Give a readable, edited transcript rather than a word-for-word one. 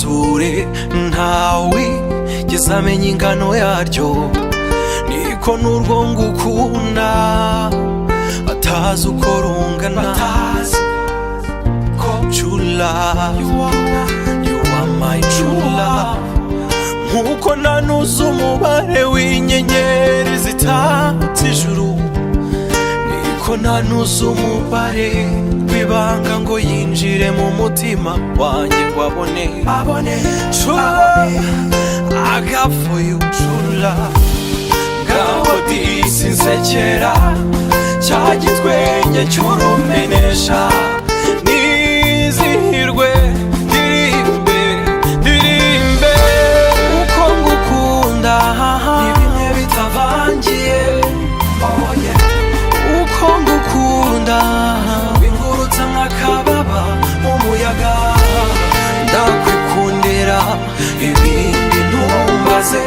isanzure ntawe geze amenya ingano yaryo, niko n'urwo ngukunda atazi uko rungana. True love, you are my true love. Nkuko nanuze umubare w'inyenyeri zitatse ijuru, niko nanuze umubare w'ibanga ngo yinjire mu mutima wanjye ngo abone. True love, I got for you true love. Ngaho disi nsekera cya gitwenge cy'urumenesha, nizihirwe ndirimbe uko ngukunda ibimwe bitavangiye. Uko ngukunda bingurutsa nk'akababa mu muyaga, ndakwikundira ibindi ntumbaze.